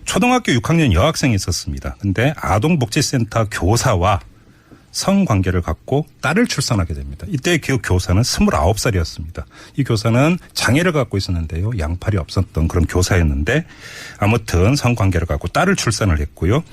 초등학교 6학년 여학생이 있었습니다. 근데 아동복지센터 교사와 성관계를 갖고 딸을 출산하게 됩니다. 이때 그 교사는 29살이었습니다. 이 교사는 장애를 갖고 있었는데요. 양팔이 없었던 그런 교사였는데 아무튼 성관계를 갖고 딸을 출산을 했고요.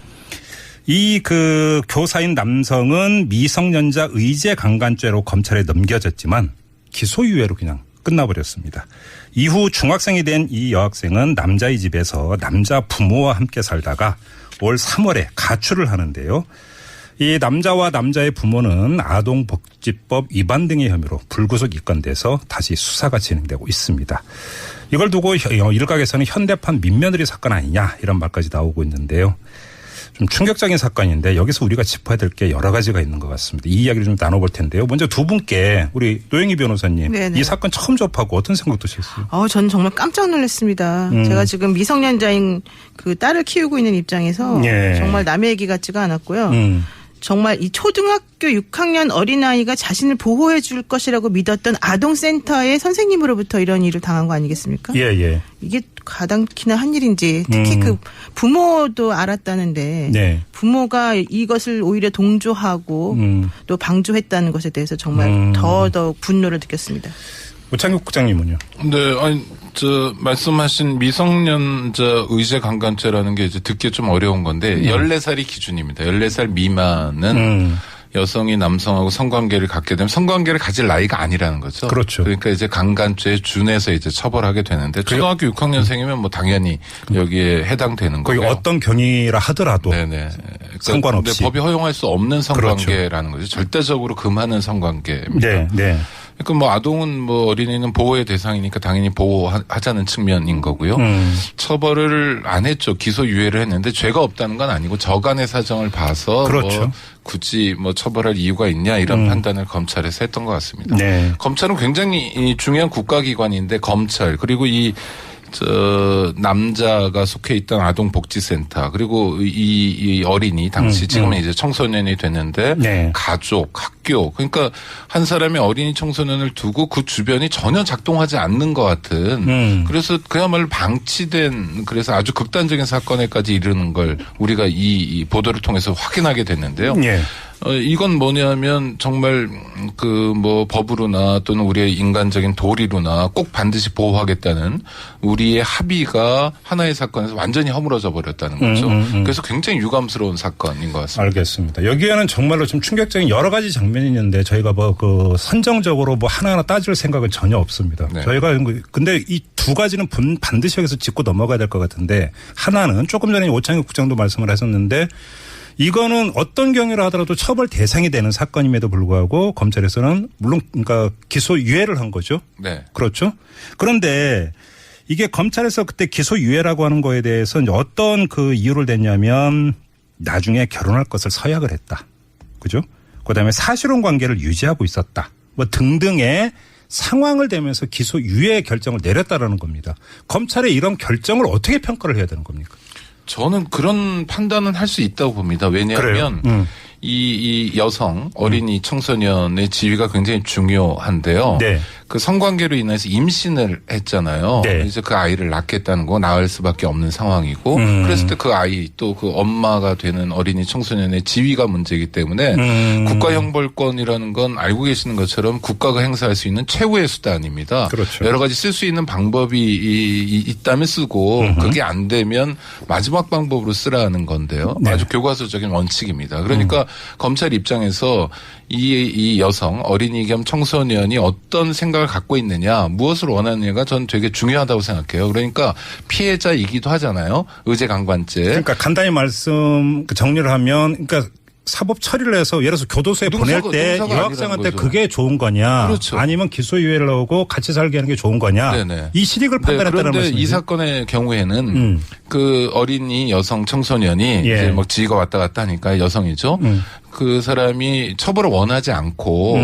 이 그 교사인 남성은 미성년자 의제 강간죄로 검찰에 넘겨졌지만 기소유예로 그냥 끝나버렸습니다. 이후 중학생이 된 이 여학생은 남자의 집에서 남자 부모와 함께 살다가 올 3월에 가출을 하는데요. 이 남자와 남자의 부모는 아동복지법 위반 등의 혐의로 불구속 입건돼서 다시 수사가 진행되고 있습니다. 이걸 두고 일각에서는 현대판 민며느리 사건 아니냐 이런 말까지 나오고 있는데요. 좀 충격적인 사건인데 여기서 우리가 짚어야 될 게 여러 가지가 있는 것 같습니다. 이 이야기를 좀 나눠볼 텐데요. 먼저 두 분께 우리 노영희 변호사님 네네. 이 사건 처음 접하고 어떤 생각 드셨어요? 저는 정말 깜짝 놀랐습니다. 제가 지금 미성년자인 그 딸을 키우고 있는 입장에서 예. 정말 남의 얘기 같지가 않았고요. 정말 이 초등학교 6학년 어린아이가 자신을 보호해 줄 것이라고 믿었던 아동센터의 선생님으로부터 이런 일을 당한 거 아니겠습니까? 예, 예. 이게 가당키나 한 일인지 특히 그 부모도 알았다는데 네. 부모가 이것을 오히려 동조하고 또 방조했다는 것에 대해서 정말 더더욱 분노를 느꼈습니다. 우창국 국장님은요? 네, 아니, 말씀하신 미성년자 의제 강간죄라는 게 이제 듣기 좀 어려운 건데, 14살이 기준입니다. 14살 미만은 여성이 남성하고 성관계를 갖게 되면 성관계를 가질 나이가 아니라는 거죠. 그렇죠. 그러니까 이제 강간죄에 준해서 이제 처벌하게 되는데, 초등학교 6학년생이면 뭐 당연히 여기에 해당되는 거고요. 거의 어떤 경위라 하더라도. 네네. 상관없이. 근데 법이 허용할 수 없는 성관계라는 그렇죠. 거죠. 절대적으로 금하는 성관계입니다. 네, 네. 그러니까 뭐 아동은 뭐 어린이는 보호의 대상이니까 당연히 보호하자는 측면인 거고요. 처벌을 안 했죠. 기소유예를 했는데 죄가 없다는 건 아니고 저간의 사정을 봐서 그렇죠. 뭐 굳이 뭐 처벌할 이유가 있냐 이런 판단을 검찰에서 했던 것 같습니다. 네. 검찰은 굉장히 중요한 국가기관인데 검찰 그리고 이 남자가 속해 있던 아동복지센터 그리고 이 어린이 당시 지금은 이제 청소년이 됐는데 네. 가족, 학교 그러니까 한 사람의 어린이 청소년을 두고 그 주변이 전혀 작동하지 않는 것 같은 그래서 그야말로 방치된 그래서 아주 극단적인 사건에까지 이르는 걸 우리가 이 보도를 통해서 확인하게 됐는데요. 네. 이건 뭐냐면 정말 그 뭐 법으로나 또는 우리의 인간적인 도리로나 꼭 반드시 보호하겠다는 우리의 합의가 하나의 사건에서 완전히 허물어져 버렸다는 거죠. 그래서 굉장히 유감스러운 사건인 것 같습니다. 알겠습니다. 여기에는 정말로 좀 충격적인 여러 가지 장면이 있는데 저희가 뭐 그 선정적으로 뭐 하나하나 따질 생각은 전혀 없습니다. 네. 저희가 근데 이 두 가지는 반드시 여기서 짚고 넘어가야 될 것 같은데 하나는 조금 전에 오창익 국장도 말씀을 하셨는데 이거는 어떤 경우라 하더라도 처벌 대상이 되는 사건임에도 불구하고 검찰에서는 물론 그러니까 기소유예를 한 거죠. 네. 그렇죠. 그런데 이게 검찰에서 그때 기소유예라고 하는 거에 대해서 어떤 그 이유를 댔냐면 나중에 결혼할 것을 서약을 했다. 그죠? 그다음에 사실혼 관계를 유지하고 있었다. 뭐 등등의 상황을 대면서 기소유예 결정을 내렸다라는 겁니다. 검찰의 이런 결정을 어떻게 평가를 해야 되는 겁니까? 저는 그런 판단은 할 수 있다고 봅니다. 왜냐하면 이 여성 어린이 청소년의 지위가 굉장히 중요한데요. 네. 그 성관계로 인해서 임신을 했잖아요. 네. 이제 그 아이를 낳겠다는 거 낳을 수밖에 없는 상황이고 그랬을 때 그 아이 또 그 엄마가 되는 어린이 청소년의 지위가 문제이기 때문에 국가형벌권이라는 건 알고 계시는 것처럼 국가가 행사할 수 있는 최후의 수단입니다. 그렇죠. 여러 가지 쓸 수 있는 방법이 있다면 쓰고 그게 안 되면 마지막 방법으로 쓰라는 건데요. 네. 아주 교과서적인 원칙입니다. 그러니까 검찰 입장에서 이 여성 어린이 겸 청소년이 어떤 생각을 갖고 있느냐 무엇을 원하느냐가 전 되게 중요하다고 생각해요. 그러니까 피해자이기도 하잖아요. 의제 강간죄. 그러니까 간단히 말씀 정리를 하면 그러니까 사법 처리를 해서 예를 들어서 교도소에 보낼 때 여학생한테 그게 좋은 거냐 그렇죠. 아니면 기소유예를 하고 같이 살게 하는 게 좋은 거냐 네네. 이 실익을 판단했다는 말씀이죠. 그런데 이 사건의 경우에는 그 어린이 여성 청소년이 예. 이제 뭐 지위가 왔다 갔다 하니까 여성이죠. 그 사람이 처벌을 원하지 않고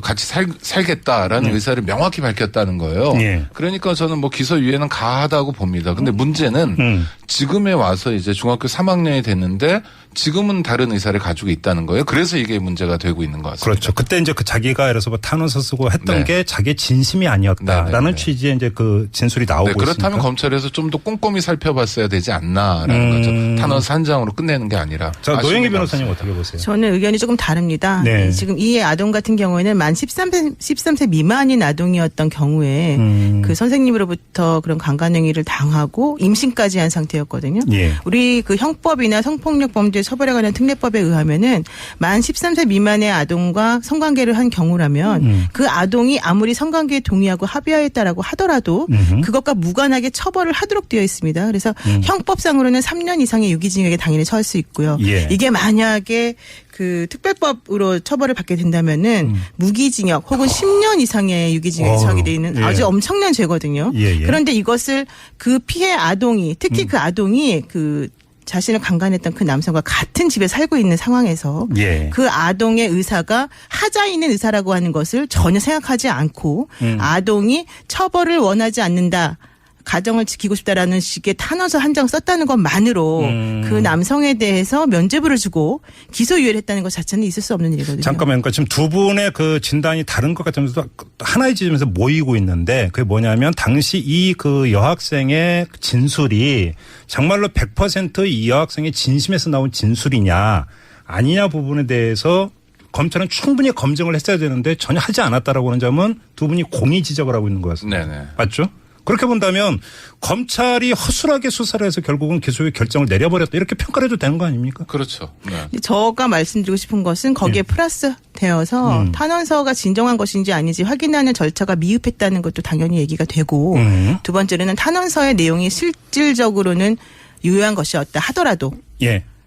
같이 살겠다라는 의사를 명확히 밝혔다는 거예요. 예. 그러니까 저는 뭐 기소유예는 가하다고 봅니다. 근데 문제는 지금에 와서 이제 중학교 3학년이 됐는데 지금은 다른 의사를 가지고 있다는 거예요. 그래서 이게 문제가 되고 있는 것 같습니다. 그렇죠. 그때 이제 그 자기가 예를 들어서 탄원서 쓰고 했던 네. 게 자기의 진심이 아니었다라는 네네네. 취지의 이제 그 진술이 나오고 있습니다. 그렇다면 검찰에서 좀 더 꼼꼼히 살펴봤어야 되지 않나라는 거죠. 탄원서 한 장으로 끝내는 게 아니라. 자, 노영희 변호사님 어떻게 보세요? 저는 의견이 조금 다릅니다. 네. 지금 이 아동 같은 경우에는 만 13세 미만인 아동이었던 경우에 그 선생님으로부터 그런 강간행위를 당하고 임신까지 한 상태였거든요. 예. 우리 그 형법이나 성폭력 범죄 처벌에 관한 특례법에 의하면은 만 13세 미만의 아동과 성관계를 한 경우라면 그 아동이 아무리 성관계에 동의하고 합의하였다라고 하더라도 그것과 무관하게 처벌을 하도록 되어 있습니다. 그래서 형법상으로는 3년 이상의 유기징역에 당연히 처할 수 있고요. 예. 이게 만약에 그 특별법으로 처벌을 받게 된다면은 무기징역 혹은 10년 이상의 유기징역에 처하게 돼 있는 아주 엄청난 죄거든요. 그런데 이것을 그 피해 아동이 특히 그 아동이 그 자신을 강간했던 그 남성과 같은 집에 살고 있는 상황에서 그 아동의 의사가 하자 있는 의사라고 하는 것을 전혀 생각하지 않고 아동이 처벌을 원하지 않는다. 가정을 지키고 싶다라는 식의 탄원서 한 장 썼다는 것만으로 그 남성에 대해서 면죄부를 주고 기소유예를 했다는 것 자체는 있을 수 없는 일이거든요. 잠깐만요. 그러니까 지금 두 분의 그 진단이 다른 것 같으면서 하나의 지점에서 모이고 있는데 그게 뭐냐면 당시 이 그 여학생의 진술이 정말로 100% 이 여학생의 진심에서 나온 진술이냐 아니냐 부분에 대해서 검찰은 충분히 검증을 했어야 되는데 전혀 하지 않았다라고 하는 점은 두 분이 공의 지적을 하고 있는 것 같습니다. 네네. 맞죠? 그렇게 본다면 검찰이 허술하게 수사를 해서 결국은 기소유예 결정을 내려버렸다 이렇게 평가를 해도 되는 거 아닙니까? 그렇죠. 네. 제가 말씀드리고 싶은 것은 거기에 플러스 되어서 탄원서가 진정한 것인지 아닌지 확인하는 절차가 미흡했다는 것도 당연히 얘기가 되고 두 번째로는 탄원서의 내용이 실질적으로는 유효한 것이었다 하더라도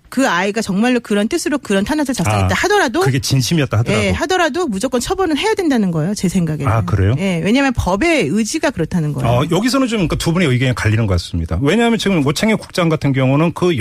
그 아이가 정말로 그런 뜻으로 그런 탄원서를 작성했다 하더라도 그게 진심이었다 하더라도 하더라도 무조건 처벌은 해야 된다는 거예요. 제 생각에는. 아 그래요? 왜냐하면 법의 의지가 그렇다는 거예요. 여기서는 좀 두 분의 의견이 갈리는 것 같습니다. 왜냐하면 지금 오창희 국장 같은 경우는 그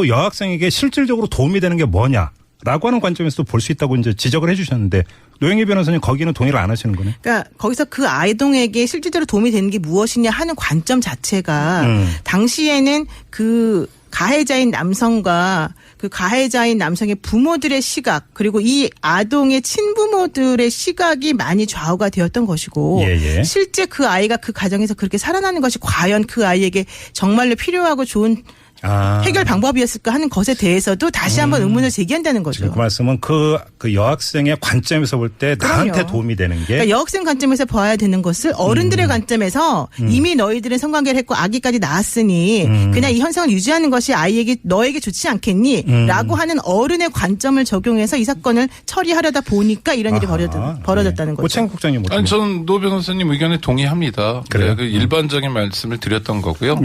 여학생에게 실질적으로 도움이 되는 게 뭐냐라고 하는 관점에서도 볼 수 있다고 이제 지적을 해주셨는데 노영희 변호사님 거기는 동의를 안 하시는 거네요. 그러니까 거기서 그 아동에게 실질적으로 도움이 되는 게 무엇이냐 하는 관점 자체가 당시에는 그 가해자인 남성과 그 가해자인 남성의 부모들의 시각 그리고 이 아동의 친부모들의 시각이 많이 좌우가 되었던 것이고 실제 그 아이가 그 가정에서 그렇게 살아나는 것이 과연 그 아이에게 정말로 필요하고 좋은 해결 방법이었을까 하는 것에 대해서도 다시 한번 의문을 제기한다는 거죠. 그 말씀은 그 여학생의 관점에서 볼 때 나한테 도움이 되는 게. 그러니까 여학생 관점에서 봐야 되는 것을 어른들의 관점에서 이미 너희들은 성관계를 했고 아기까지 낳았으니 그냥 이 현상을 유지하는 것이 너에게 좋지 않겠니? 라고 하는 어른의 관점을 적용해서 이 사건을 처리하려다 보니까 이런 일이 벌어졌다는 거죠. 오창희 국장님. 아니 저는 노 변호사님 의견에 동의합니다. 그래요? 그 일반적인 말씀을 드렸던 거고요.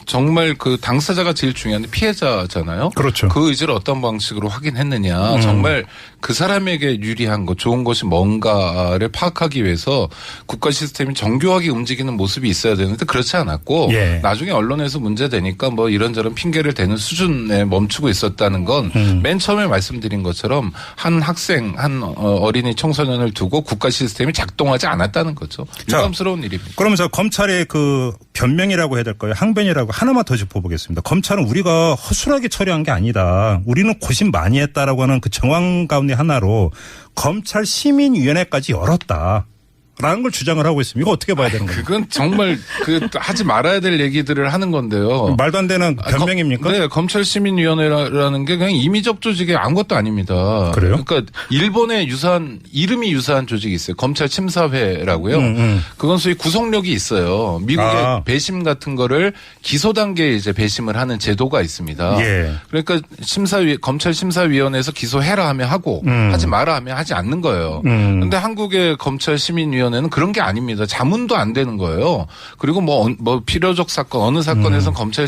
정말 그 당사자가 제일 중요한데 피해자잖아요. 그렇죠. 그 의지를 어떤 방식으로 확인했느냐. 정말 그 사람에게 유리한 것, 좋은 것이 뭔가를 파악하기 위해서 국가 시스템이 정교하게 움직이는 모습이 있어야 되는데 그렇지 않았고 나중에 언론에서 문제되니까 뭐 이런저런 핑계를 대는 수준에 멈추고 있었다는 건 맨 처음에 말씀드린 것처럼 한 학생, 한 어린이 청소년을 두고 국가 시스템이 작동하지 않았다는 거죠. 유감스러운 일입니다. 그러면서 검찰의 그 변명이라고 해야 될까요? 항변이라고 하나만 더 짚어보겠습니다. 검찰은 우리가 허술하게 처리한 게 아니다. 우리는 고심 많이 했다라고 하는 그 정황 가운데 하나로 검찰 시민위원회까지 열었다. 라는 걸 주장을 하고 있습니다. 이거 어떻게 봐야 되는 거예요? 그건 정말 하지 말아야 될 얘기들을 하는 건데요. 말도 안 되는 변명입니까? 네, 검찰시민위원회라는 게 그냥 임의적 조직이 아무것도 아닙니다. 그래요? 그러니까 일본의 이름이 유사한 조직이 있어요. 검찰심사회라고요. 그건 소위 구속력이 있어요. 미국의 배심 같은 거를 기소 단계에 이제 배심을 하는 제도가 있습니다. 그러니까 검찰심사위원회에서 기소해라 하면 하고 하지 마라 하면 하지 않는 거예요. 그런데 한국의 검찰시민위원회 시민위원회는 그런 게 아닙니다. 자문도 안 되는 거예요. 그리고 뭐 필요적 사건 어느 사건에서는 검찰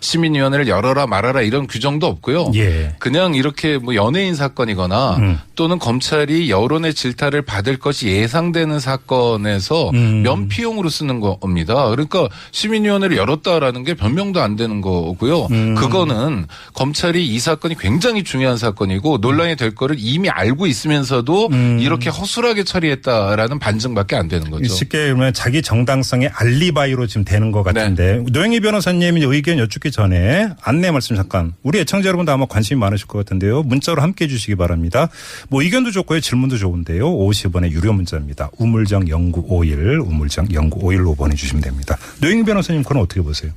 시민위원회를 열어라 말아라 이런 규정도 없고요. 예. 그냥 이렇게 뭐 연예인 사건이거나 또는 검찰이 여론의 질타를 받을 것이 예상되는 사건에서 면피용으로 쓰는 겁니다. 그러니까 시민위원회를 열었다라는 게 변명도 안 되는 거고요. 그거는 검찰이 이 사건이 굉장히 중요한 사건이고 논란이 될 거를 이미 알고 있으면서도 이렇게 허술하게 처리했다라는 반증밖에 안 되는 거죠. 쉽게 보면 자기 정당성의 알리바이로 지금 되는 것 같은데 네. 노영희 변호사님이 의견 여쭙기 전에 안내 말씀 잠깐. 우리 애청자 여러분도 아마 관심이 많으실 것 같은데요. 문자로 함께해 주시기 바랍니다. 뭐 의견도 좋고요. 질문도 좋은데요. 50원의 유료 문자입니다. 우물정 0951 우물정 0951로 보내주시면 됩니다. 노영희 변호사님 그건 어떻게 보세요?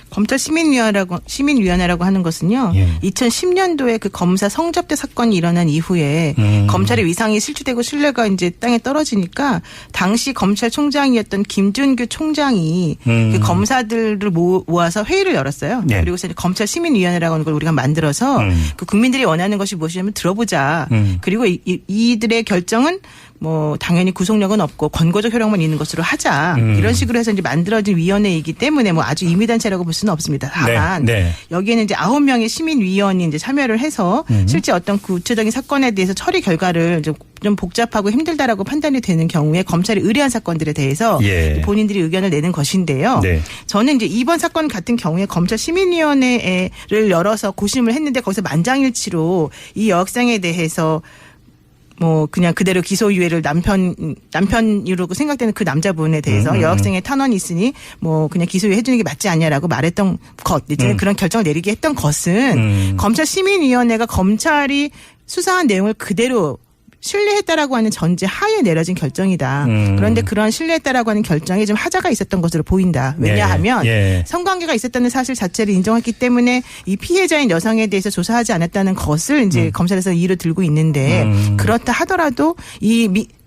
검찰 시민위원회라고 하는 것은요. 예. 2010년도에 그 검사 성접대 사건이 일어난 이후에 검찰의 위상이 실추되고 신뢰가 이제 땅에 떨어지니까 당시 검찰총장이었던 김준규 총장이 그 검사들을 모아서 회의를 열었어요. 예. 그리고서 이제 검찰 시민위원회라고 하는 걸 우리가 만들어서 그 국민들이 원하는 것이 무엇이냐면 들어보자. 그리고 이들의 결정은 뭐 당연히 구속력은 없고 권고적 효력만 있는 것으로 하자. 이런 식으로 해서 이제 만들어진 위원회이기 때문에 뭐 아주 임의단체라고 볼 수는 없습니다. 다만 네. 여기에는 이제 9명의 시민위원이 이제 참여를 해서 실제 어떤 구체적인 사건에 대해서 처리 결과를 좀 복잡하고 힘들다라고 판단이 되는 경우에 검찰이 의뢰한 사건들에 대해서 예. 본인들이 의견을 내는 것인데요. 네. 저는 이제 이번 사건 같은 경우에 검찰 시민위원회를 열어서 고심을 했는데 거기서 만장일치로 이 여학생에 대해서 뭐 그냥 그대로 기소유예를 남편으로 생각되는 그 남자분에 대해서 여학생의 탄원이 있으니 뭐 그냥 기소유예 해주는 게 맞지 않냐라고 말했던 것, 이제 그런 결정을 내리게 했던 것은 검찰 시민위원회가 검찰이 수사한 내용을 그대로 신뢰했다라고 하는 전제 하에 내려진 결정이다. 그런데 그런 신뢰했다라고 하는 결정에 좀 하자가 있었던 것으로 보인다. 왜냐하면 성관계가 있었다는 사실 자체를 인정했기 때문에 이 피해자인 여성에 대해서 조사하지 않았다는 것을 이제 검찰에서 이유로 들고 있는데 그렇다 하더라도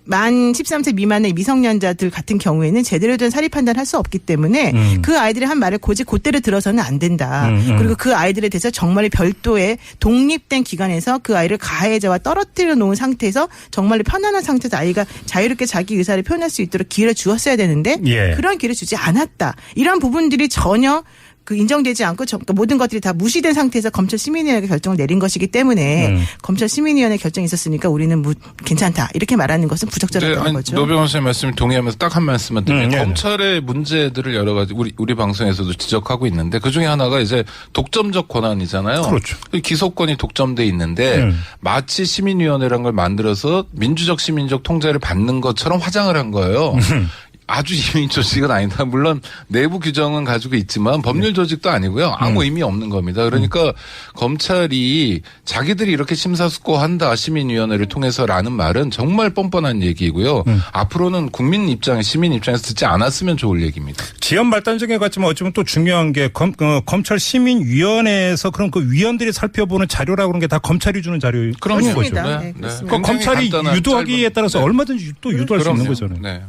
만 13세 미만의 미성년자들 같은 경우에는 제대로 된 사리 판단을 할 수 없기 때문에 그 아이들이 한 말을 곧대로 들어서는 안 된다. 그리고 그 아이들에 대해서 정말 별도의 독립된 기관에서 그 아이를 가해자와 떨어뜨려 놓은 상태에서 정말 편안한 상태에서 아이가 자유롭게 자기 의사를 표현할 수 있도록 기회를 주었어야 되는데 그런 기회를 주지 않았다. 이런 부분들이 전혀 인정되지 않고 모든 것들이 다 무시된 상태에서 검찰 시민위원회가 결정을 내린 것이기 때문에 검찰 시민위원회 결정이 있었으니까 우리는 괜찮다 이렇게 말하는 것은 부적절하다는 거죠. 노 변호사님 말씀을 동의하면서 딱 한 말씀만 드리면 검찰의 문제들을 여러 가지 우리 방송에서도 지적하고 있는데 그중에 하나가 이제 독점적 권한이잖아요. 그렇죠. 기소권이 독점돼 있는데 마치 시민위원회라는 걸 만들어서 민주적 시민적 통제를 받는 것처럼 화장을 한 거예요. 아주 이미 조직은 아니다. 물론 내부 규정은 가지고 있지만 법률 조직도 아니고요. 아무 의미 없는 겁니다. 그러니까 검찰이 자기들이 이렇게 심사숙고한다 시민위원회를 통해서라는 말은 정말 뻔뻔한 얘기고요. 앞으로는 국민 입장에 시민 입장에서 듣지 않았으면 좋을 얘기입니다. 지연 발단적인 것 같지만 어쩌면 또 중요한 게 검찰 시민위원회에서 그런 그 위원들이 살펴보는 자료라고 하는 게 다 검찰이 주는 자료인 거죠. 네, 그러니까 검찰이 유도하기에 따라서 얼마든지 또 유도할 수 있는 거잖아요. 네.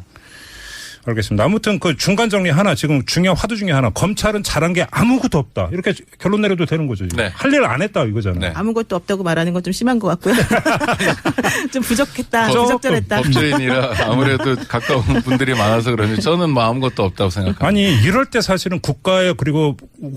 알겠습니다. 아무튼 그 중간 정리 하나 지금 중요한 화두 중에 하나 검찰은 잘한 게 아무것도 없다. 이렇게 결론 내려도 되는 거죠. 네. 할 일을 안 했다 이거잖아요. 네. 아무것도 없다고 말하는 건 좀 심한 것 같고요. 좀 부족했다. 부적절했다. 법조인이라 아무래도 가까운 분들이 많아서 그런지 저는 뭐 아무것도 없다고 생각합니다. 아니 이럴 때 사실은 국가에 그리고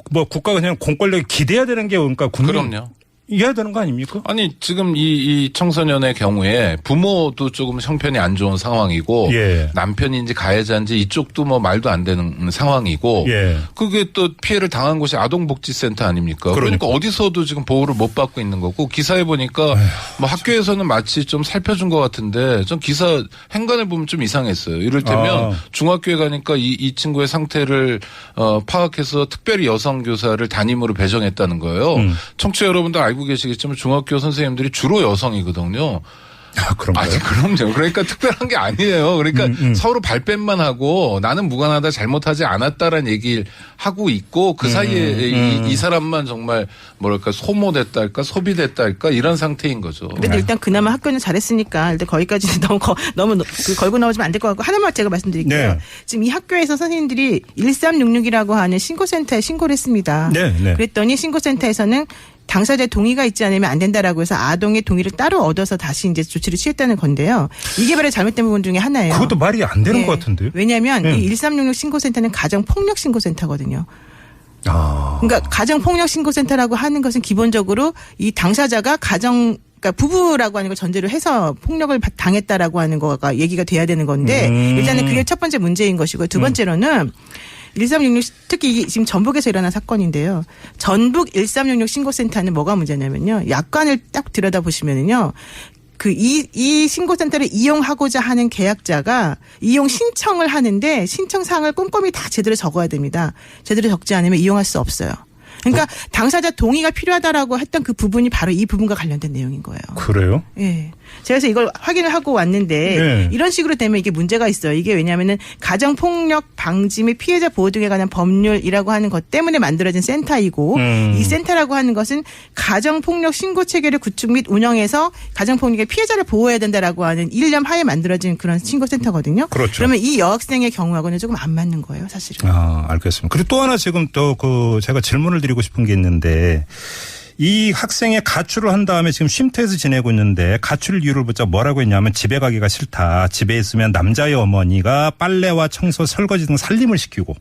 뭐 국가가 그냥 공권력에 기대야 되는 게 그러니까 국민. 그럼요. 이해야 되는 거 아닙니까? 아니 지금 이 청소년의 경우에 부모도 조금 형편이 안 좋은 상황이고 남편인지 가해자인지 이쪽도 뭐 말도 안 되는 상황이고 그게 또 피해를 당한 곳이 아동복지센터 아닙니까? 그러니까 어디서도 지금 보호를 못 받고 있는 거고 기사에 보니까 뭐 학교에서는 마치 좀 살펴준 것 같은데 좀 기사 행간을 보면 좀 이상했어요. 이를테면 중학교에 가니까 이 친구의 상태를 파악해서 특별히 여성 교사를 담임으로 배정했다는 거예요. 청취자 여러분도 알고 계시겠지만 중학교 선생님들이 주로 여성이거든요. 아, 그런가요? 그럼요. 그러니까 특별한 게 아니에요. 그러니까 서로 발뺌만 하고 나는 무관하다 잘못하지 않았다라는 얘기를 하고 있고 그 사이에 이 사람만 정말 뭐랄까 소모됐다 할까 소비됐다 할까 이런 상태인 거죠. 근데 일단 그나마 학교는 잘했으니까 일단 거기까지는 너무 걸고 나오지면 안 될 것 같고 하나만 제가 말씀드릴게요. 네. 지금 이 학교에서 선생님들이 1366이라고 하는 신고센터에 신고를 했습니다. 그랬더니 신고센터에서는 당사자의 동의가 있지 않으면 안 된다라고 해서 아동의 동의를 따로 얻어서 다시 이제 조치를 취했다는 건데요. 이게 바로 잘못된 부분 중에 하나예요. 그것도 말이 안 되는 것 같은데요. 왜냐하면 이 1366 신고센터는 가정폭력 신고센터거든요. 그러니까 가정폭력신고센터라고 하는 것은 기본적으로 이 당사자가 그러니까 부부라고 하는 걸 전제로 해서 폭력을 당했다라고 하는 거가 얘기가 돼야 되는 건데 일단은 그게 첫 번째 문제인 것이고요. 두 번째로는 1366 특히 지금 전북에서 일어난 사건인데요. 전북 1366 신고센터는 뭐가 문제냐면요. 약관을 딱 들여다보시면은요. 이 신고센터를 이용하고자 하는 계약자가 이용 신청을 하는데 신청사항을 꼼꼼히 다 제대로 적어야 됩니다. 제대로 적지 않으면 이용할 수 없어요. 그러니까 당사자 동의가 필요하다라고 했던 그 부분이 바로 이 부분과 관련된 내용인 거예요. 그래요? 예. 제가 그래서 이걸 확인을 하고 왔는데 이런 식으로 되면 이게 문제가 있어요. 이게 왜냐하면은 가정폭력 방지 및 피해자 보호 등에 관한 법률이라고 하는 것 때문에 만들어진 센터이고 이 센터라고 하는 것은 가정폭력 신고 체계를 구축 및 운영해서 가정폭력의 피해자를 보호해야 된다라고 하는 일념 하에 만들어진 그런 신고센터거든요. 그렇죠. 그러면 이 여학생의 경우하고는 조금 안 맞는 거예요, 사실은. 알겠습니다. 그리고 또 하나 지금 또 제가 질문을 드리고 싶은 게 있는데 이 학생의 가출을 한 다음에 지금 쉼터에서 지내고 있는데 가출 이유를 묻자 뭐라고 했냐면 집에 가기가 싫다. 집에 있으면 남자의 어머니가 빨래와 청소, 설거지 등 살림을 시키고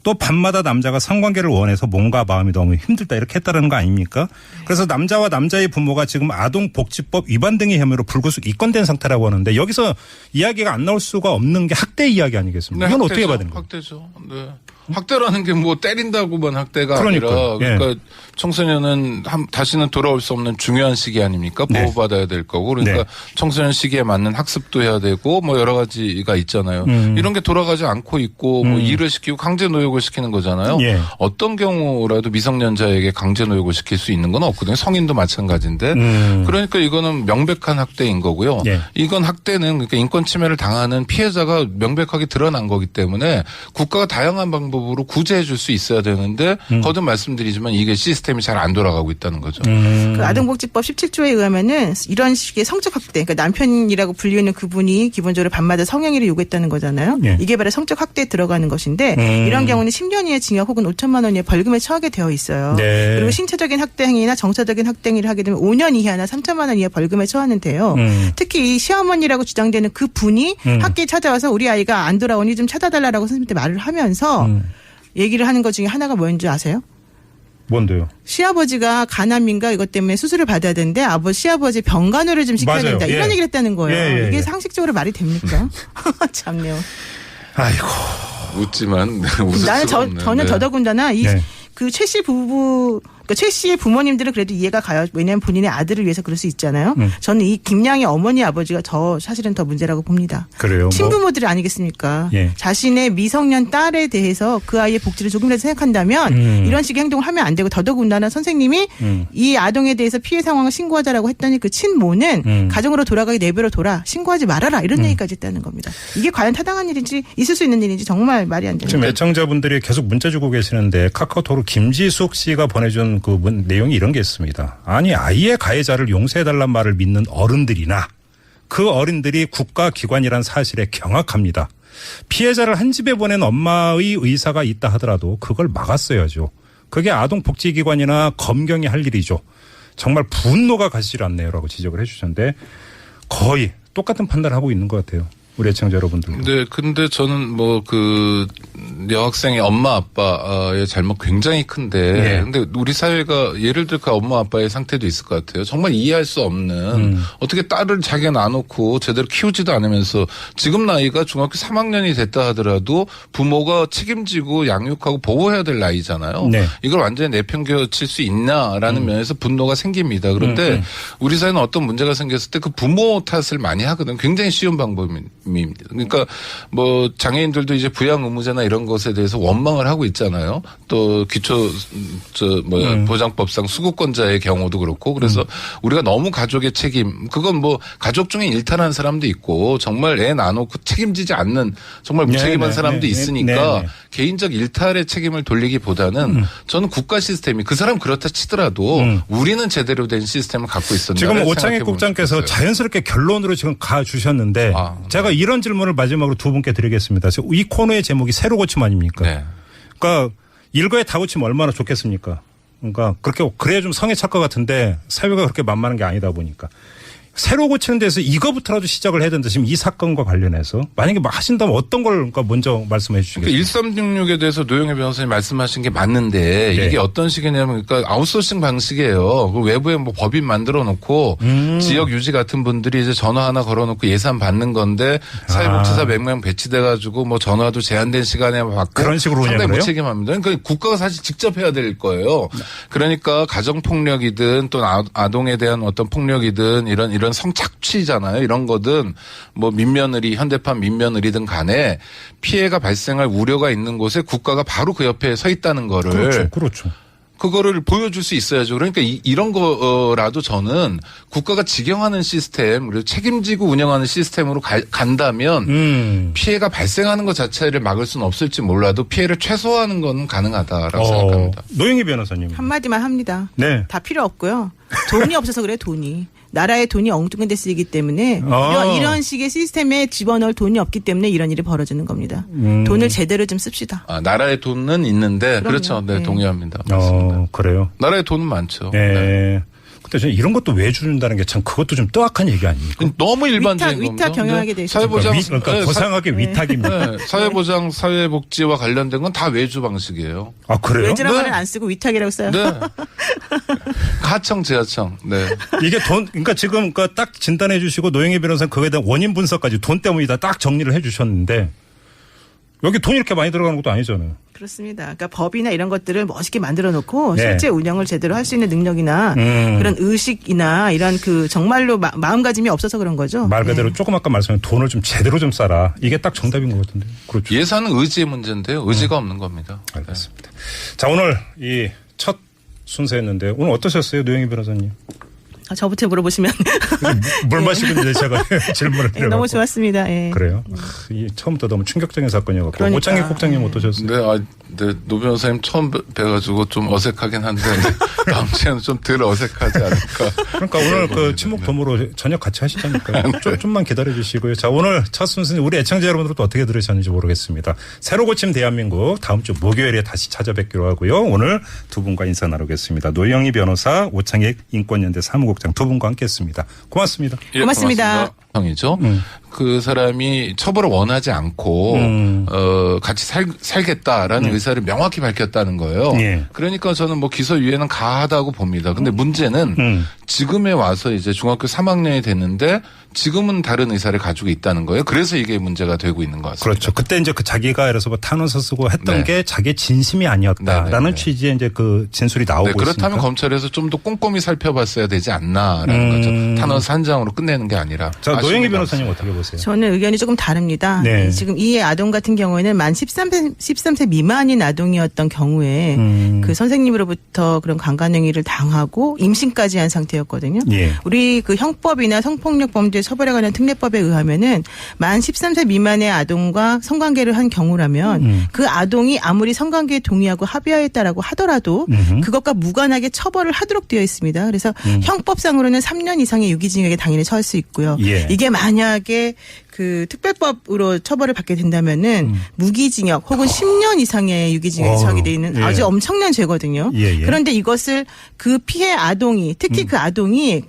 또 밤마다 남자가 성관계를 원해서 몸과 마음이 너무 힘들다 이렇게 했다는 거 아닙니까? 그래서 남자와 남자의 부모가 지금 아동복지법 위반 등의 혐의로 불구속 입건된 상태라고 하는데 여기서 이야기가 안 나올 수가 없는 게 학대 이야기 아니겠습니까? 네, 이건 학대죠. 어떻게 봐야 되는 거예요? 학대죠. 네. 학대라는 게 뭐 때린다고만 학대가 그러니까요. 아니라 그러니까 청소년은 다시는 돌아올 수 없는 중요한 시기 아닙니까? 보호받아야 될 거고 그러니까 청소년 시기에 맞는 학습도 해야 되고 뭐 여러 가지가 있잖아요. 이런 게 돌아가지 않고 있고 뭐 일을 시키고 강제 노역을 시키는 거잖아요. 어떤 경우라도 미성년자에게 강제 노역을 시킬 수 있는 건 없거든요. 성인도 마찬가지인데 그러니까 이거는 명백한 학대인 거고요. 이건 학대는 그러니까 인권 침해를 당하는 피해자가 명백하게 드러난 거기 때문에 국가가 다양한 방법으로 구제해 줄 수 있어야 되는데 거듭 말씀드리지만 이게 시스템이 잘 안 돌아가고 있다는 거죠. 그 아동복지법 17조에 의하면은 이런 식의 성적 학대, 그러니까 남편이라고 불리는 그분이 기본적으로 밤마다 성행위를 요구했다는 거잖아요. 이게 바로 성적 학대에 들어가는 것인데 이런 경우는 10년 이하의 징역 혹은 5천만 원 이하의 벌금에 처하게 되어 있어요. 그리고 신체적인 학대 행위나 정서적인 학대 행위를 하게 되면 5년 이하나 3천만 원 이하 벌금에 처하는데요. 특히 이 시어머니라고 주장되는 그 분이 학교에 찾아와서 우리 아이가 안 돌아오니 좀 찾아달라고 선생님한테 말을 하면서 얘기를 하는 것 중에 하나가 뭐였는지 아세요? 뭔데요? 시아버지가 간암인가 이것 때문에 수술을 받아야 되는데 시아버지 병간호를 좀 시켜야 된다. 이런 얘기를 했다는 거예요. 이게 상식적으로 말이 됩니까? 참네요. 아이고. 웃지만 웃을 나는 수가 없네. 전혀 더더군다나 그 최 씨 부부 그러니까 최 씨의 부모님들은 그래도 이해가 가요. 왜냐하면 본인의 아들을 위해서 그럴 수 있잖아요. 저는 이 김양의 어머니 아버지가 사실은 더 문제라고 봅니다. 그래요? 친부모들이 아니겠습니까? 자신의 미성년 딸에 대해서 그 아이의 복지를 조금이라도 생각한다면 이런 식의 행동을 하면 안 되고 더더군다나 선생님이 이 아동에 대해서 피해 상황을 신고하자라고 했더니 그 친모는 가정으로 돌아가게 내버려 둬라. 신고하지 말아라. 이런 얘기까지 했다는 겁니다. 이게 과연 타당한 일인지 있을 수 있는 일인지 정말 말이 안 됩니다. 지금 애청자분들이 계속 문자 주고 계시는데 카카오톡으로 김지숙 씨가 보내준 그 내용이 이런 게 있습니다. 아니 아이의 가해자를 용서해달란 말을 믿는 어른들이나 그 어른들이 국가기관이란 사실에 경악합니다. 피해자를 한 집에 보낸 엄마의 의사가 있다 하더라도 그걸 막았어야죠. 그게 아동복지기관이나 검경이 할 일이죠. 정말 분노가 가시질 않네요 라고 지적을 해 주셨는데 거의 똑같은 판단을 하고 있는 것 같아요. 우리 애청자 여러분들. 네, 근데 저는 뭐 그 여학생의 엄마 아빠의 잘못 굉장히 큰데, 근데 우리 사회가 예를 들어 그 엄마 아빠의 상태도 있을 것 같아요. 정말 이해할 수 없는 어떻게 딸을 자기가 놔놓고 제대로 키우지도 않으면서 지금 나이가 중학교 3학년이 됐다 하더라도 부모가 책임지고 양육하고 보호해야 될 나이잖아요. 이걸 완전히 내팽겨칠 수 있냐라는 면에서 분노가 생깁니다. 그런데 우리 사회는 어떤 문제가 생겼을 때 그 부모 탓을 많이 하거든요. 굉장히 쉬운 방법입니다. 그러니까 뭐 장애인들도 이제 부양 의무제나 이런 것에 대해서 원망을 하고 있잖아요. 또 기초 보장법상 수급권자의 경우도 그렇고 그래서 우리가 너무 가족의 책임 그건 뭐 가족 중에 일탈하는 사람도 있고 정말 애 나놓고 책임지지 않는 정말 무책임한 사람도 있으니까 개인적 일탈의 책임을 돌리기보다는 저는 국가 시스템이 그 사람 그렇다 치더라도 우리는 제대로 된 시스템을 갖고 있었는데 지금 오창익 국장께서 자연스럽게 결론으로 지금 가 주셨는데 제가 이런 질문을 마지막으로 두 분께 드리겠습니다. 이 코너의 제목이 새로 고침 아닙니까? 그러니까 일거에 다 고치면 얼마나 좋겠습니까? 그러니까 그래야 좀 성에 찰 것 같은데 사유가 그렇게 만만한 게 아니다 보니까. 새로 고치는 데서 이거부터라도 시작을 해야 된다. 지금 이 사건과 관련해서. 만약에 하신다면 어떤 걸 그러니까 먼저 말씀해 주시겠습니까? 그러니까 1366에 대해서 노영희 변호사님 말씀하신 게 맞는데 이게 어떤 식이냐면 그러니까 아웃소싱 방식이에요. 그 외부에 뭐 법인 만들어 놓고 지역 유지 같은 분들이 이제 전화 하나 걸어 놓고 예산 받는 건데 사회복지사 몇 명 배치돼 가지고 뭐 전화도 제한된 시간에 받고 그런 식으로 상당히 무책임합니다. 그러니까 국가가 사실 직접 해야 될 거예요. 그러니까 가정 폭력이든 또 아동에 대한 어떤 폭력이든 이런 성착취잖아요. 이런 거든 뭐 민며느리 현대판 민며느리든 간에 피해가 발생할 우려가 있는 곳에 국가가 바로 그 옆에 서 있다는 거를 그렇죠. 그거를 보여줄 수 있어야죠. 그러니까 이런 거라도 저는 국가가 직영하는 시스템 그리고 책임지고 운영하는 시스템으로 간다면 피해가 발생하는 것 자체를 막을 수는 없을지 몰라도 피해를 최소화하는 건 가능하다라고 생각합니다. 노영희 변호사님. 한마디만 합니다. 네. 다 필요 없고요. 돈이 없어서 그래요. 돈이. 나라의 돈이 엉뚱한 데 쓰이기 때문에 이런 식의 시스템에 집어넣을 돈이 없기 때문에 이런 일이 벌어지는 겁니다. 돈을 제대로 좀 씁시다. 나라의 돈은 있는데 그럼요. 그렇죠. 네, 동의합니다. 맞습니다. 그래요? 나라의 돈은 많죠. 네. 네. 근데 저는 이런 것도 왜 준다는 게 참 그것도 좀 뜨악한 얘기 아닙니까? 너무 일반적인 겁니다. 위탁 경영하게 돼 있어요. 사회보장 그러니까 고상하게 위탁입니다. 네. 사회보장 사회복지와 관련된 건 다 외주 방식이에요. 아 그래요? 외주라고 말은 안 쓰고 위탁이라고 써요. 네. 하청 지하청. 네. 이게 그러니까 지금 딱 진단해 주시고 노영희 변호사는 그거에 대한 원인 분석까지 돈 때문이다 딱 정리를 해 주셨는데 여기 돈이 이렇게 많이 들어가는 것도 아니잖아요. 그렇습니다. 그러니까 법이나 이런 것들을 멋있게 만들어 놓고 실제 운영을 제대로 할 수 있는 능력이나 그런 의식이나 이런 정말로 마음가짐이 없어서 그런 거죠. 말 그대로 조금 아까 말씀하신 돈을 좀 제대로 좀 써라. 이게 딱 정답인 것 같은데. 그렇죠. 예산은 의지의 문제인데요. 의지가 없는 겁니다. 알겠습니다. 자, 오늘 이 첫 순서였는데 오늘 어떠셨어요, 노영희 변호사님? 저부터 물어보시면. 물 마시고 이제 제가 질문을 드려요. 너무 좋았습니다. 예. 그래요? 처음부터 너무 충격적인 사건이었고. 그러니까. 오창익 국장님 어떠셨어요? 네, 노 변호사님 처음 뵈가지고 좀 어색하긴 한데 다음 주에는 좀 덜 어색하지 않을까. 그러니까 오늘 친목 도모로 저녁 같이 하시자니까요. 좀만 기다려 주시고요. 자, 오늘 첫 순서는 우리 애청자 여러분들도 어떻게 들으셨는지 모르겠습니다. 새로 고침 대한민국 다음 주 목요일에 다시 찾아뵙기로 하고요. 오늘 두 분과 인사 나누겠습니다. 노영희 변호사, 오창익 인권연대 사무국장 두 분과 함께했습니다. 고맙습니다. 예, 고맙습니다. 이죠. 그 사람이 처벌을 원하지 않고 같이 살겠다라는 의사를 명확히 밝혔다는 거예요. 예. 그러니까 저는 뭐 기소유예는 가하다고 봅니다. 근데 문제는 지금에 와서 이제 중학교 3학년이 됐는데 지금은 다른 의사를 가지고 있다는 거예요. 그래서 이게 문제가 되고 있는 것 같습니다. 그렇죠. 그때 이제 자기가 예를 탄원서 쓰고 했던 게 자기의 진심이 아니었다라는 취지의 이제 진술이 나오고 있습니다. 그렇다면 검찰에서 좀 더 꼼꼼히 살펴봤어야 되지 않나라는 거죠. 탄원서 한 장으로 끝내는 게 아니라. 자, 노영희 변호사님 어떻게 보세요? 저는 의견이 조금 다릅니다. 네. 지금 이 아동 같은 경우에는 만 13세 미만인 아동이었던 경우에 그 선생님으로부터 그런 강간행위를 당하고 임신까지 한 상태였거든요. 예. 우리 형법이나 성폭력 범죄 처벌에 관한 특례법에 의하면은 만 13세 미만의 아동과 성관계를 한 경우라면 그 아동이 아무리 성관계에 동의하고 합의하였다라고 하더라도 그것과 무관하게 처벌을 하도록 되어 있습니다. 그래서 형법상으로는 3년 이상의 유기징역에 당연히 처할 수 있고요. 예. 이게 만약에 특별법으로 처벌을 받게 된다면은 무기징역 혹은 10년 이상의 유기징역에 처하게 돼 있는 아주 엄청난 죄거든요. 그런데 이것을 그 피해 아동이 특히 그 아동이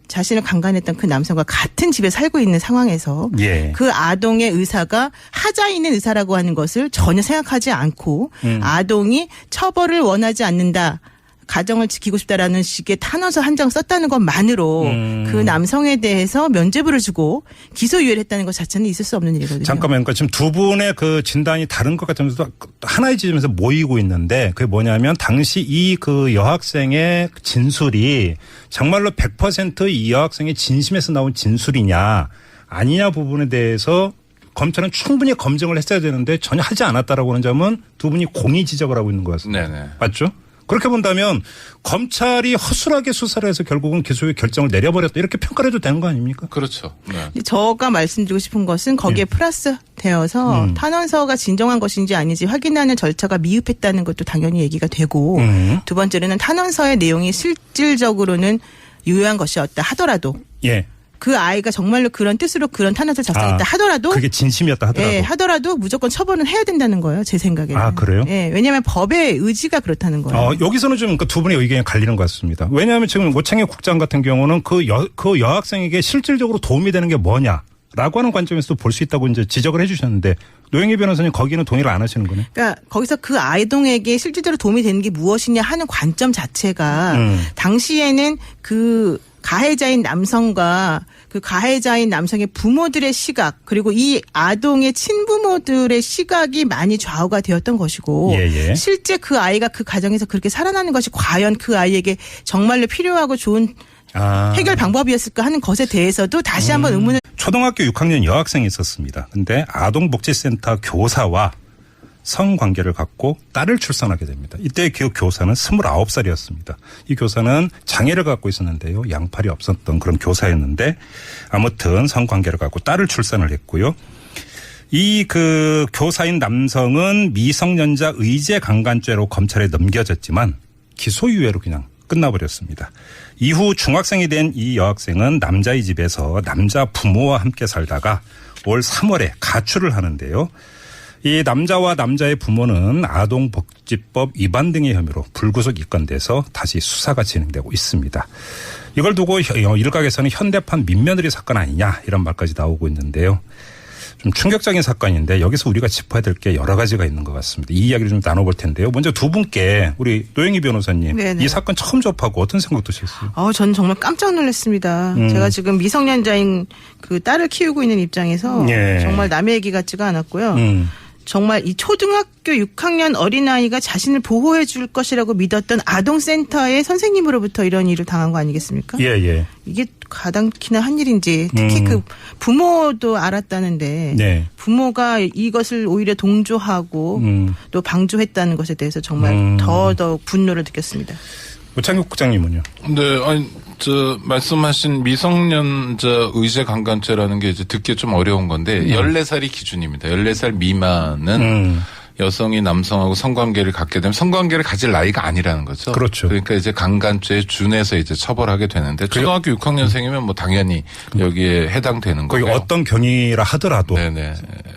자신을 강간했던 그 남성과 같은 집에 살고 있는 상황에서 그 아동의 의사가 하자 있는 의사라고 하는 것을 전혀 생각하지 않고 아동이 처벌을 원하지 않는다. 가정을 지키고 싶다라는 식의 탄원서 한 장 썼다는 것만으로 그 남성에 대해서 면죄부를 주고 기소유예를 했다는 것 자체는 있을 수 없는 일이거든요. 잠깐만요. 그러니까 지금 두 분의 진단이 다른 것 같으면서도 하나의 지점에서 모이고 있는데 그게 뭐냐면 당시 이 여학생의 진술이 정말로 100% 이 여학생의 진심에서 나온 진술이냐 아니냐 부분에 대해서 검찰은 충분히 검증을 했어야 되는데 전혀 하지 않았다라고 하는 점은 두 분이 공히 지적을 하고 있는 것 같습니다. 네네. 맞죠? 그렇게 본다면 검찰이 허술하게 수사를 해서 결국은 기소의 결정을 내려버렸다 이렇게 평가를 해도 되는 거 아닙니까? 그렇죠. 네. 제가 말씀드리고 싶은 것은 거기에 플러스 되어서 탄원서가 진정한 것인지 아닌지 확인하는 절차가 미흡했다는 것도 당연히 얘기가 되고 두 번째로는 탄원서의 내용이 실질적으로는 유효한 것이었다 하더라도 그 아이가 정말로 그런 뜻으로 그런 탄원서를 작성했다 하더라도 그게 진심이었다 하더라도. 예, 하더라도 무조건 처벌은 해야 된다는 거예요. 제 생각에는. 아, 그래요? 예, 왜냐하면 법의 의지가 그렇다는 거예요. 여기서는 좀 두 분의 의견이 갈리는 것 같습니다. 왜냐하면 지금 오창혁 국장 같은 경우는 그 여학생에게 실질적으로 도움이 되는 게 뭐냐라고 하는 관점에서도 볼 수 있다고 이제 지적을 해 주셨는데 노영희 변호사님 거기는 동의를 안 하시는 거네요. 그러니까 거기서 그 아이동에게 실질적으로 도움이 되는 게 무엇이냐 하는 관점 자체가 당시에는 그 가해자인 남성과 그 가해자인 남성의 부모들의 시각 그리고 이 아동의 친부모들의 시각이 많이 좌우가 되었던 것이고 실제 그 아이가 그 가정에서 그렇게 살아나는 것이 과연 그 아이에게 정말로 필요하고 좋은 해결 방법이었을까 하는 것에 대해서도 다시 한번 의문을. 초등학교 6학년 여학생이 있었습니다. 근데 아동복지센터 교사와 성관계를 갖고 딸을 출산하게 됩니다. 이때 그 교사는 29살이었습니다. 이 교사는 장애를 갖고 있었는데요. 양팔이 없었던 그런 교사였는데 아무튼 성관계를 갖고 딸을 출산을 했고요. 이 그 교사인 남성은 미성년자 의제 강간죄로 검찰에 넘겨졌지만 기소유예로 그냥 끝나버렸습니다. 이후 중학생이 된 이 여학생은 남자의 집에서 남자 부모와 함께 살다가 올 3월에 가출을 하는데요. 이 남자와 남자의 부모는 아동복지법 위반 등의 혐의로 불구속 입건돼서 다시 수사가 진행되고 있습니다. 이걸 두고 일각에서는 현대판 민며느리 사건 아니냐 이런 말까지 나오고 있는데요. 좀 충격적인 사건인데 여기서 우리가 짚어야 될 게 여러 가지가 있는 것 같습니다. 이 이야기를 좀 나눠볼 텐데요. 먼저 두 분께 우리 노영희 변호사님 네네. 이 사건 처음 접하고 어떤 생각 드셨어요? 저는 정말 깜짝 놀랐습니다. 제가 지금 미성년자인 그 딸을 키우고 있는 입장에서 정말 남의 얘기 같지가 않았고요. 정말 이 초등학교 6학년 어린아이가 자신을 보호해 줄 것이라고 믿었던 아동센터의 선생님으로부터 이런 일을 당한 거 아니겠습니까? 예. 이게 가당키나 한 일인지 특히 그 부모도 알았다는데 부모가 이것을 오히려 동조하고 또 방조했다는 것에 대해서 정말 더더욱 분노를 느꼈습니다. 오창혁 국장님은요? 네, 아니, 말씀하신 미성년자 의제 강간죄라는 게 이제 듣기 좀 어려운 건데, 14살이 기준입니다. 14살 미만은 여성이 남성하고 성관계를 갖게 되면 성관계를 가질 나이가 아니라는 거죠. 그렇죠. 그러니까 이제 강간죄에 준해서 이제 처벌하게 되는데, 초등학교 6학년생이면 뭐 당연히 여기에 해당되는 거고요. 거기 어떤 경위라 하더라도. 네네.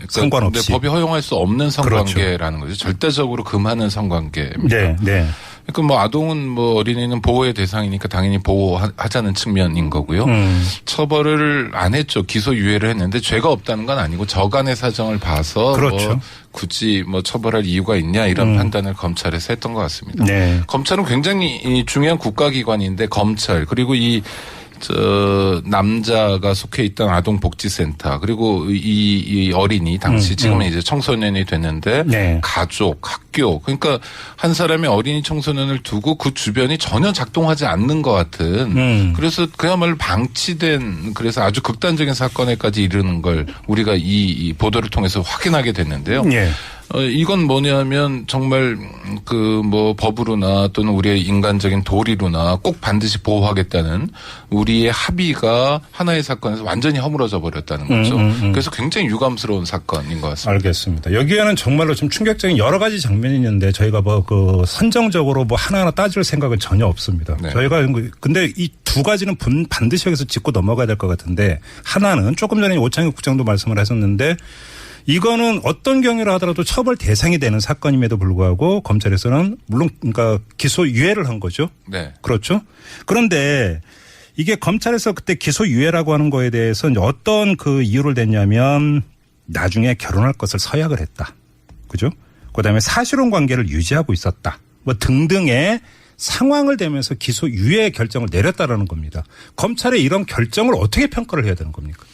상관없이. 근데 법이 허용할 수 없는 성관계라는 거죠. 절대적으로 금하는 성관계입니다. 네. 그러니까 뭐 아동은 뭐 어린이는 보호의 대상이니까 당연히 보호하자는 측면인 거고요. 처벌을 안 했죠. 기소유예를 했는데 죄가 없다는 건 아니고 저간의 사정을 봐서 그렇죠. 뭐 굳이 뭐 처벌할 이유가 있냐 이런 판단을 검찰에서 했던 것 같습니다. 네. 검찰은 굉장히 중요한 국가기관인데 검찰 그리고 이 남자가 속해 있던 아동복지센터 그리고 이 어린이 당시 지금은 이제 청소년이 됐는데 가족, 학교 그러니까 한 사람이 어린이 청소년을 두고 그 주변이 전혀 작동하지 않는 것 같은 그래서 그야말로 방치된 그래서 아주 극단적인 사건에까지 이르는 걸 우리가 이 보도를 통해서 확인하게 됐는데요. 이건 뭐냐면 정말 그 뭐 법으로나 또는 우리의 인간적인 도리로나 꼭 반드시 보호하겠다는 우리의 합의가 하나의 사건에서 완전히 허물어져 버렸다는 거죠. 그래서 굉장히 유감스러운 사건인 것 같습니다. 알겠습니다. 여기에는 정말로 좀 충격적인 여러 가지 장면이 있는데 저희가 뭐 그 선정적으로 뭐 하나하나 따질 생각은 전혀 없습니다. 저희가 근데 이 두 가지는 반드시 여기서 짚고 넘어가야 될 것 같은데 하나는 조금 전에 오창혁 국장도 말씀을 하셨는데 이거는 어떤 경위를 하더라도 처벌 대상이 되는 사건임에도 불구하고 검찰에서는 물론 그러니까 기소유예를 한 거죠. 네. 그렇죠. 그런데 이게 검찰에서 그때 기소유예라고 하는 거에 대해서 어떤 그 이유를 댔냐면 나중에 결혼할 것을 서약을 했다. 그죠? 그다음에 사실혼 관계를 유지하고 있었다. 뭐 등등의 상황을 대면서 기소유예 결정을 내렸다라는 겁니다. 검찰의 이런 결정을 어떻게 평가를 해야 되는 겁니까?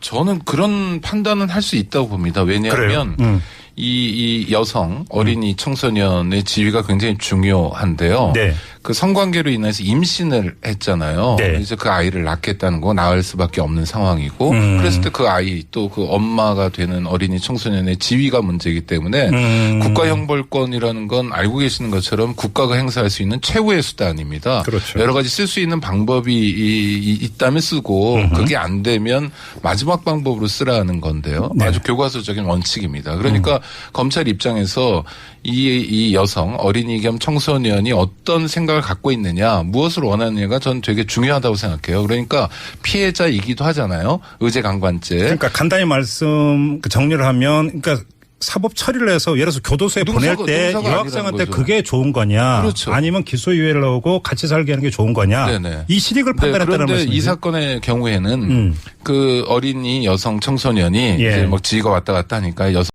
저는 그런 판단은 할 수 있다고 봅니다. 왜냐하면 이 여성 어린이 청소년의 지위가 굉장히 중요한데요. 그 성관계로 인해서 임신을 했잖아요. 이제 그 아이를 낳겠다는 거 낳을 수밖에 없는 상황이고 그랬을 때 그 아이 또 그 엄마가 되는 어린이 청소년의 지위가 문제이기 때문에 국가형벌권이라는 건 알고 계시는 것처럼 국가가 행사할 수 있는 최후의 수단입니다. 그렇죠. 여러 가지 쓸 수 있는 방법이 있다면 쓰고 그게 안 되면 마지막 방법으로 쓰라는 건데요. 아주 교과서적인 원칙입니다. 그러니까 검찰 입장에서 이 여성 어린이 겸 청소년이 어떤 생각을 갖고 있느냐, 무엇을 원하느냐가 전 되게 중요하다고 생각해요. 그러니까 피해자이기도 하잖아요. 의제강간죄. 그러니까 간단히 말씀 정리를 하면, 그러니까 사법 처리를 해서 예를 들어서 교도소에 보낼 때 여학생한테 그게 좋은 거냐, 그렇죠. 아니면 기소유예를 하고 같이 살게 하는 게 좋은 거냐, 네네. 이 실익을 판단했다는 그런데 말씀이죠. 이 사건의 경우에는 그 어린이 여성 청소년이 이제 뭐 지가 왔다 갔다 하니까 여성